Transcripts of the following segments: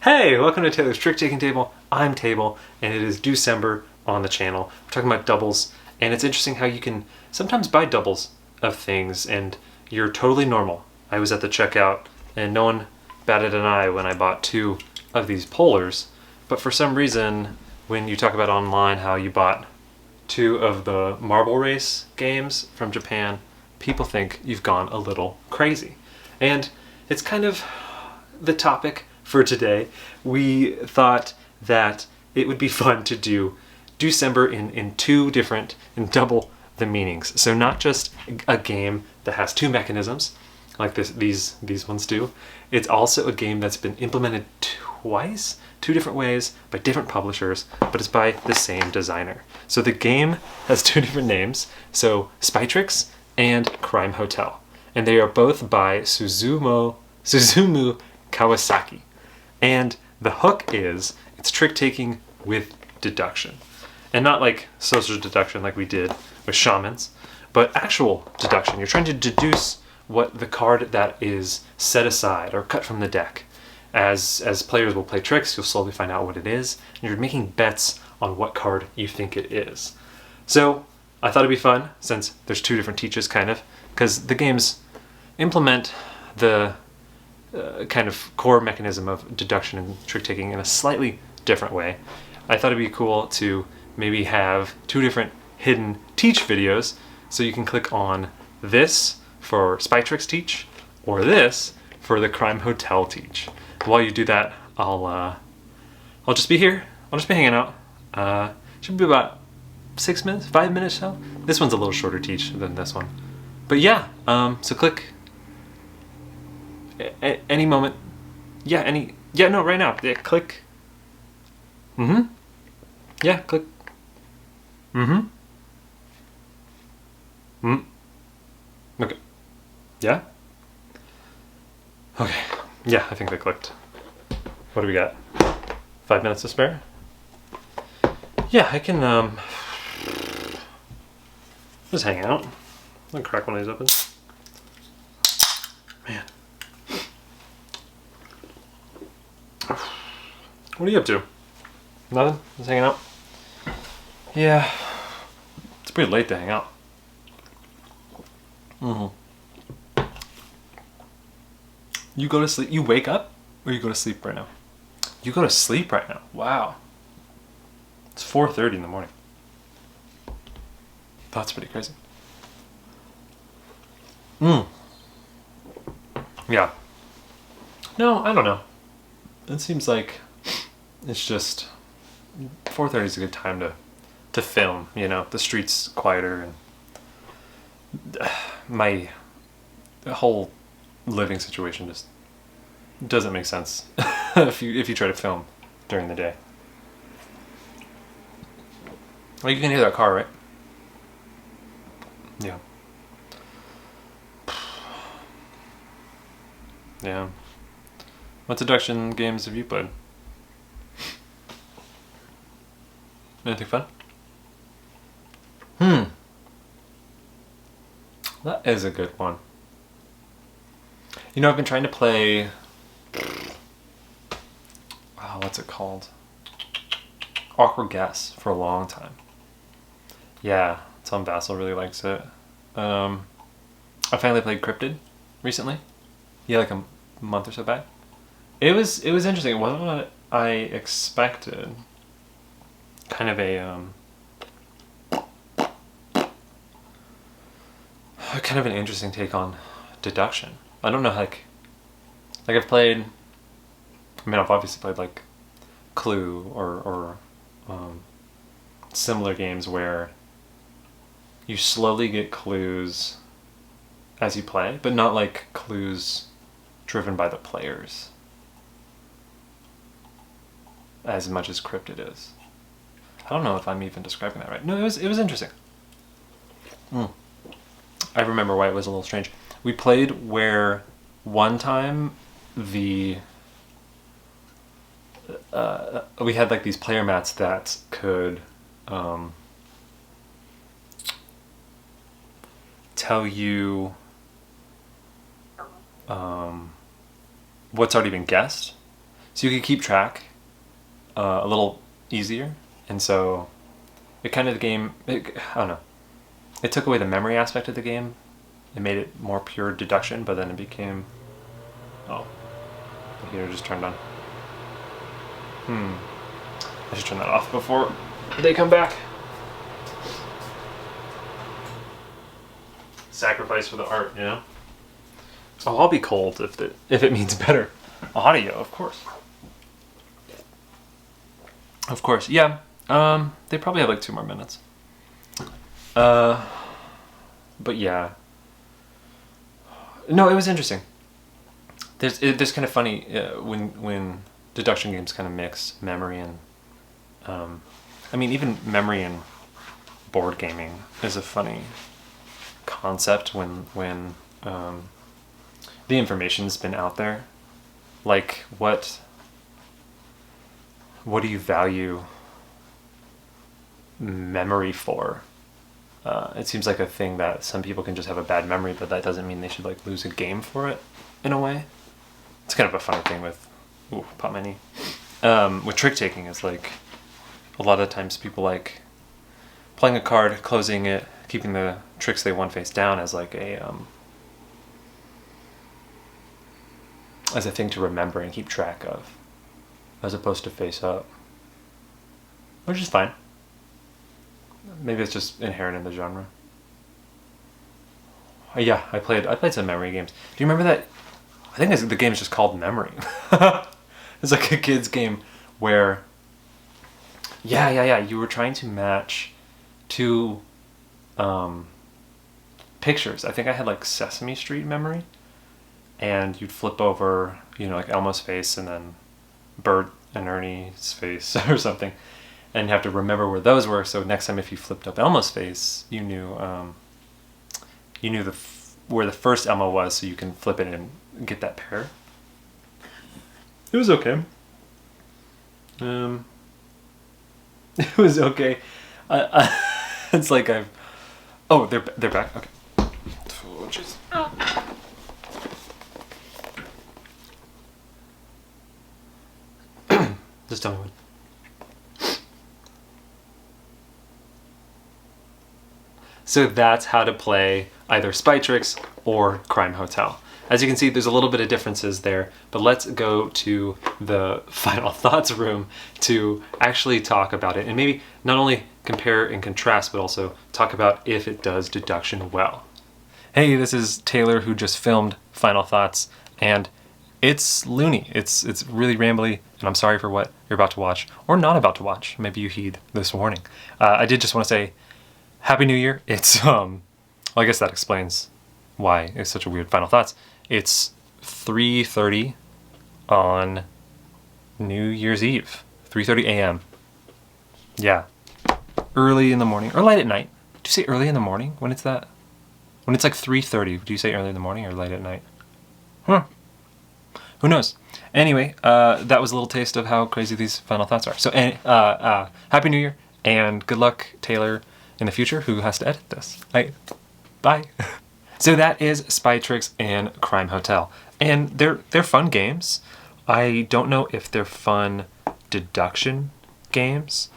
Hey, welcome to Taylor's Trick-Taking Table. I'm Table, and it is December on the channel. We're talking about doubles, and it's interesting how you can sometimes buy doubles of things, and you're totally normal. I was at the checkout, and no one batted an eye when I bought 2 of these polars, but for some reason, when you talk about online how you bought 2 of the marble race games from Japan, people think you've gone a little crazy. And it's kind of the topic for today. We thought that it would be fun to do December in 2 different, and double the meanings. So not just a game that has 2 mechanisms, like these ones do. It's also a game that's been implemented twice, 2 different ways, by different publishers, but it's by the same designer. So the game has 2 different names, so Spy Tricks and Crime Hotel. And they are both by Suzumu Kawasaki. And the hook is, it's trick-taking with deduction. And not like social deduction like we did with shamans, but actual deduction. You're trying to deduce what the card that is set aside or cut from the deck. As players will play tricks, you'll slowly find out what it is, and you're making bets on what card you think it is. So I thought it'd be fun, since there's 2 different teaches, kind of, because the games implement the kind of core mechanism of deduction and trick-taking in a slightly different way. I thought it'd be cool to maybe have 2 different hidden teach videos, so you can click on this for Spy Tricks teach, or this for the Crime Hotel teach. While you do that, I'll just be here. I'll just be hanging out. Should be about 6 minutes, 5 minutes so. This one's a little shorter teach than this one. But yeah, so click any moment. Yeah, no, right now. Yeah, click. Yeah, click. Okay. Yeah? Okay. Yeah, I think I clicked. What do we got? 5 minutes to spare? Yeah, I can just hang out. I'll crack one of these open. Man. What are you up to? Nothing? Just hanging out? Yeah. It's pretty late to hang out. You go to sleep? You wake up? Or you go to sleep right now? You go to sleep right now? Wow. It's 4:30 in the morning. That's pretty crazy. Yeah. No, I don't know. It seems like it's just 4:30 is a good time to film, you know. The street's quieter, and my whole living situation just doesn't make sense if you try to film during the day. Well, you can hear that car, right? Yeah. Yeah. What deduction games have you played? Anything fun? That is a good one. You know, I've been trying to play... Oh, what's it called? Awkward Guess for a long time. Yeah, Tom Vassell really likes it. I finally played Cryptid recently. Yeah, like a month or so back. It was interesting. It wasn't what I expected. Kind of kind of an interesting take on deduction. I don't know, like I've played. I mean, I've obviously played like Clue or similar games where you slowly get clues as you play, but not like clues driven by the players as much as Cryptid is. I don't know if I'm even describing that right. No, it was interesting. I remember why it was a little strange. We played where one time we had like these player mats that could tell you what's already been guessed. so you could keep track a little easier. And so it kind of the game, I don't know, it took away the memory aspect of the game. It made it more pure deduction, but then it became, oh, the heater just turned on. I should turn that off before they come back. Sacrifice for the art, you know? Oh, I'll be cold if it means better audio, of course. Of course, yeah. They probably have like 2 more minutes. But yeah. No, it was interesting. There's kind of funny when deduction games kind of mix memory and, I mean, even memory and board gaming is a funny concept when the information's been out there. Like, what do you value memory for? It seems like a thing that some people can just have a bad memory, but that doesn't mean they should like lose a game for it, in a way. It's kind of a funny thing with, pop my knee. With trick taking is like, a lot of times people like playing a card, closing it, keeping the tricks they won face down as like as a thing to remember and keep track of, as opposed to face up, which is fine. Maybe it's just inherent in the genre. Yeah, I played some memory games. Do you remember that? I think the game is just called Memory. It's like a kid's game where, yeah, you were trying to match 2 pictures. I think I had like Sesame Street memory, and you'd flip over, like Elmo's face and then Bert and Ernie's face or something, and you have to remember where those were. So next time, if you flipped up Elmo's face, you knew where the first Elmo was, so you can flip it and get that pair. It was okay. It was okay. It's like I've. Oh, they're back. Okay. Oh, jeez. Just tell me when. So that's how to play either Spy Tricks or Crime Hotel. As you can see, there's a little bit of differences there, but let's go to the final thoughts room to actually talk about it and maybe not only compare and contrast, but also talk about if it does deduction well. Hey, this is Taylor, who just filmed Final Thoughts, and it's loony. It's really rambly, and I'm sorry for what you're about to watch, or not about to watch. Maybe you heed this warning. I did just want to say Happy New Year. It's, well, I guess that explains why it's such a weird Final Thoughts. It's 3:30 on New Year's Eve. 3:30 a.m. Yeah. Early in the morning, or late at night. Do you say early in the morning when it's that? When it's like 3:30, do you say early in the morning or late at night? Who knows? Anyway, that was a little taste of how crazy these Final Thoughts are. So, Happy New Year, and good luck, Taylor, in the future, who has to edit this. Bye. So that is Spy Tricks and Crime Hotel. And they're fun games. I don't know if they're fun deduction games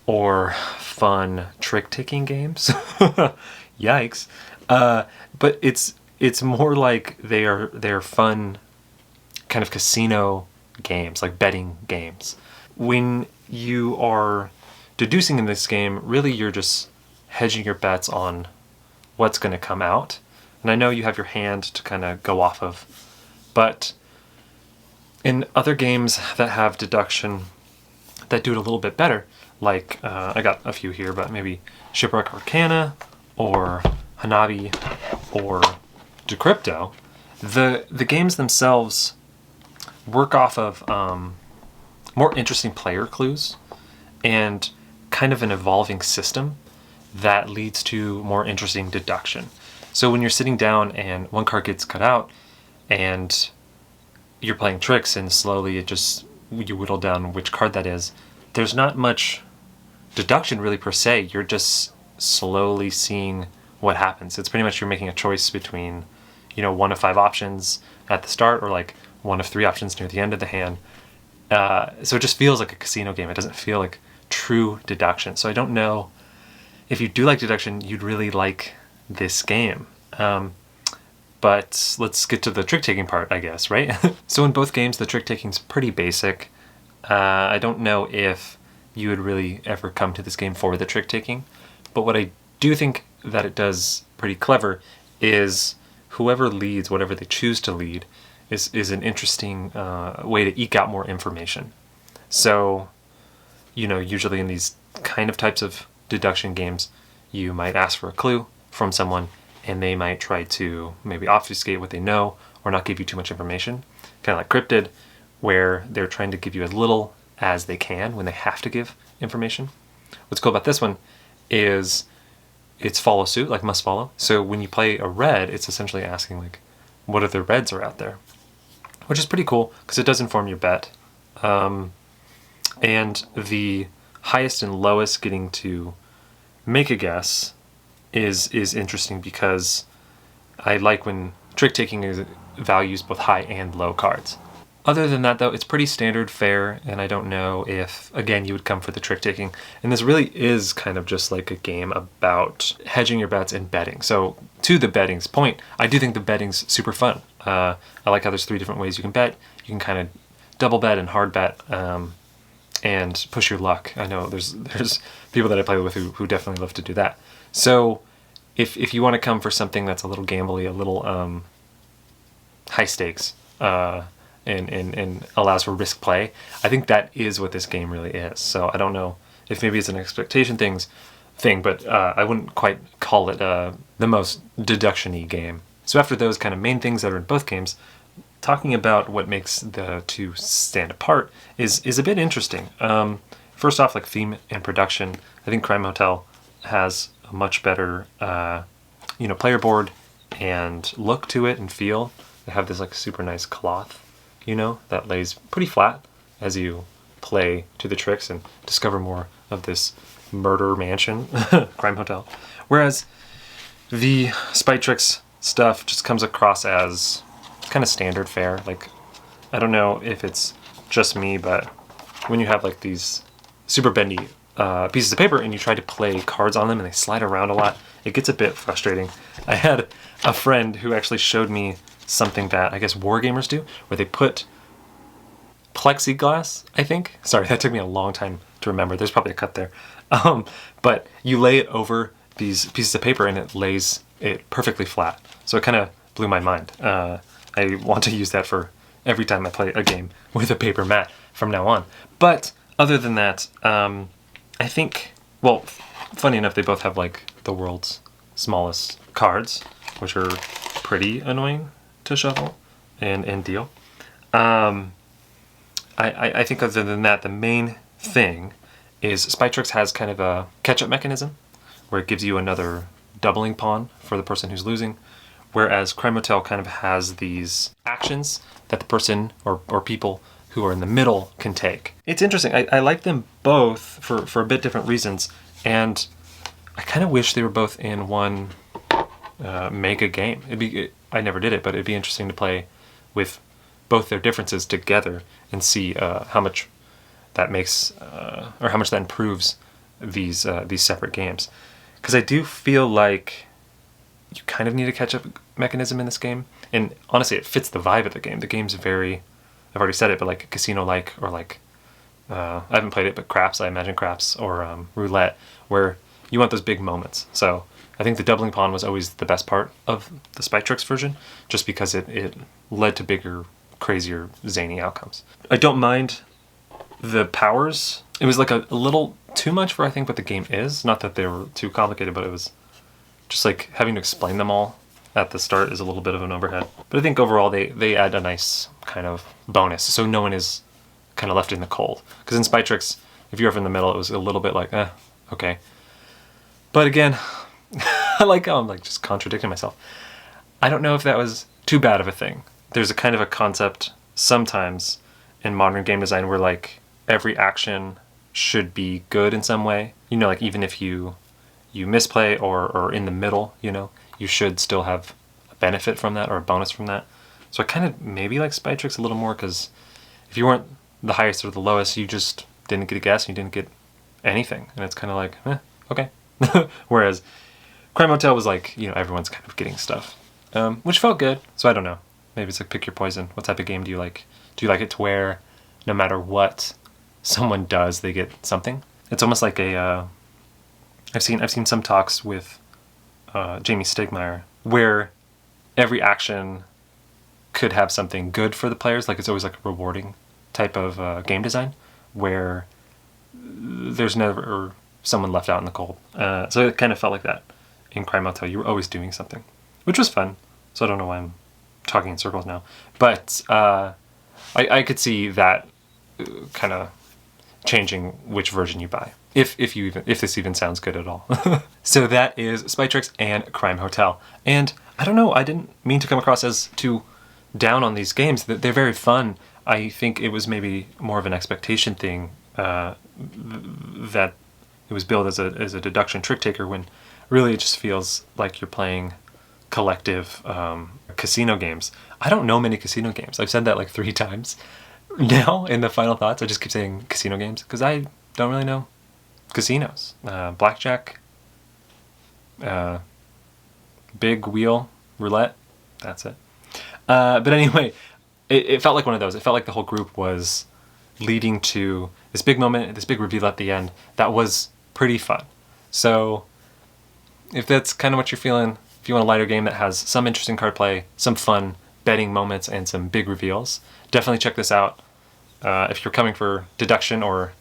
or fun trick-taking games. Yikes. But it's more like they're fun kind of casino games, like betting games. When you are deducing in this game, really you're just hedging your bets on what's going to come out. And I know you have your hand to kind of go off of, but in other games that have deduction that do it a little bit better, like I got a few here, but maybe Shipwreck Arcana or Hanabi or Decrypto, the games themselves work off of more interesting player clues and kind of an evolving system that leads to more interesting deduction. So when you're sitting down and one card gets cut out and you're playing tricks and slowly you whittle down which card that is, there's not much deduction really per se. You're just slowly seeing what happens. It's pretty much you're making a choice between, 1 of 5 options at the start or like 1 of 3 options near the end of the hand. So it just feels like a casino game. It doesn't feel like true deduction. So I don't know if you do like deduction, you'd really like this game. But let's get to the trick-taking part, I guess, right? So in both games, the trick-taking's pretty basic. I don't know if you would really ever come to this game for the trick-taking, but what I do think that it does pretty clever is whoever leads, whatever they choose to lead, is an interesting way to eke out more information. So, usually in these kind of types of deduction games, you might ask for a clue from someone, and they might try to maybe obfuscate what they know or not give you too much information. Kind of like Cryptid, where they're trying to give you as little as they can when they have to give information. What's cool about this one is it's follow suit, like must follow. So when you play a red, it's essentially asking like, what other reds are out there? Which is pretty cool because it does inform your bet. And the highest and lowest getting to make a guess is interesting because I like when trick-taking values both high and low cards. Other than that, though, it's pretty standard fare, and I don't know if, again, you would come for the trick-taking. And this really is kind of just like a game about hedging your bets and betting. So to the betting's point, I do think the betting's super fun. I like how there's 3 different ways you can bet. You can kind of double bet and hard bet and push your luck. I know there's people that I play with who definitely love to do that. So if you want to come for something that's a little gambly, a little high stakes, and allows for risk play, I think that is what this game really is. So I don't know if maybe it's an expectation thing, but I wouldn't quite call it the most deduction-y game. So after those kind of main things that are in both games, talking about what makes the two stand apart is a bit interesting. First off, like theme and production, I think Crime Hotel has a much better player board and look to it and feel. They have this like super nice cloth, that lays pretty flat as you play to the tricks and discover more of this murder mansion, Crime Hotel. Whereas the Spy Tricks stuff just comes across as kind of standard fare. Like, I don't know if it's just me, but when you have like these super bendy pieces of paper and you try to play cards on them and they slide around a lot, it gets a bit frustrating. I had a friend who actually showed me something that I guess wargamers do, where they put plexiglass, I think. Sorry, that took me a long time to remember. There's probably a cut there. But you lay it over these pieces of paper and it lays it perfectly flat. So it kind of blew my mind. I want to use that for every time I play a game with a paper mat from now on. But other than that, I think, well, funny enough, they both have like the world's smallest cards, which are pretty annoying to shuffle and deal. I think other than that, the main thing is Spy Tricks has kind of a catch-up mechanism where it gives you another doubling pawn for the person who's losing, whereas Crime Hotel kind of has these actions that the person or people who are in the middle can take. It's interesting. I like them both for a bit different reasons, and I kind of wish they were both in one mega game. I never did it, but it'd be interesting to play with both their differences together and see how much that makes or how much that improves these separate games. Because I do feel like you kind of need a catch-up mechanism in this game, and honestly, it fits the vibe of the game. The game's very, I've already said it, but like casino-like, or like I haven't played it, but craps, I imagine craps, or roulette, where you want those big moments. So I think the doubling pawn was always the best part of the Spy Tricks version, just because it led to bigger, crazier, zany outcomes. I don't mind the powers. It was like a little too much for I think what the game is. Not that they were too complicated, but it was just like having to explain them all at the start is a little bit of an overhead. But I think overall they add a nice kind of bonus, so no one is kind of left in the cold. Because in Spy Tricks, if you're ever in the middle, it was a little bit like, okay. But again, I like how I'm like just contradicting myself. I don't know if that was too bad of a thing. There's a kind of a concept sometimes in modern game design where like every action should be good in some way. Like even if you misplay or in the middle, you should still have a benefit from that or a bonus from that. So I kind of maybe like Spy Tricks a little more, because if you weren't the highest or the lowest, you just didn't get a guess, you didn't get anything. And it's kind of like, okay. Whereas Crime Hotel was like, everyone's kind of getting stuff, which felt good. So I don't know. Maybe it's like pick your poison. What type of game do you like? Do you like it to where no matter what someone does, they get something? It's almost like a. I've seen some talks with Jamie Stegmaier where every action could have something good for the players. Like it's always like a rewarding type of game design where there's never someone left out in the cold. So it kind of felt like that in Crime Hotel. You were always doing something, which was fun. So I don't know why I'm talking in circles now, but I could see that kind of changing which version you buy, if this even sounds good at all. So that is Spy Tricks and Crime Hotel, and I don't know, I didn't mean to come across as too down on these games. They're very fun. I think it was maybe more of an expectation thing, that it was billed as a deduction trick taker, when really it just feels like you're playing collective casino games. I don't know many casino games. I've said that like 3 times now in the final thoughts. I just keep saying casino games because I don't really know casinos. Blackjack, big wheel, roulette, that's it. But anyway, it felt like one of those. It felt like the whole group was leading to this big moment, this big reveal at the end that was pretty fun. So if that's kind of what you're feeling, if you want a lighter game that has some interesting card play, some fun betting moments, and some big reveals, definitely check this out. If you're coming for deduction or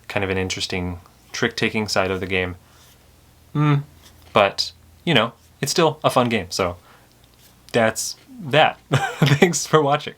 kind of an interesting trick-taking side of the game. But, it's still a fun game. So that's that. Thanks for watching.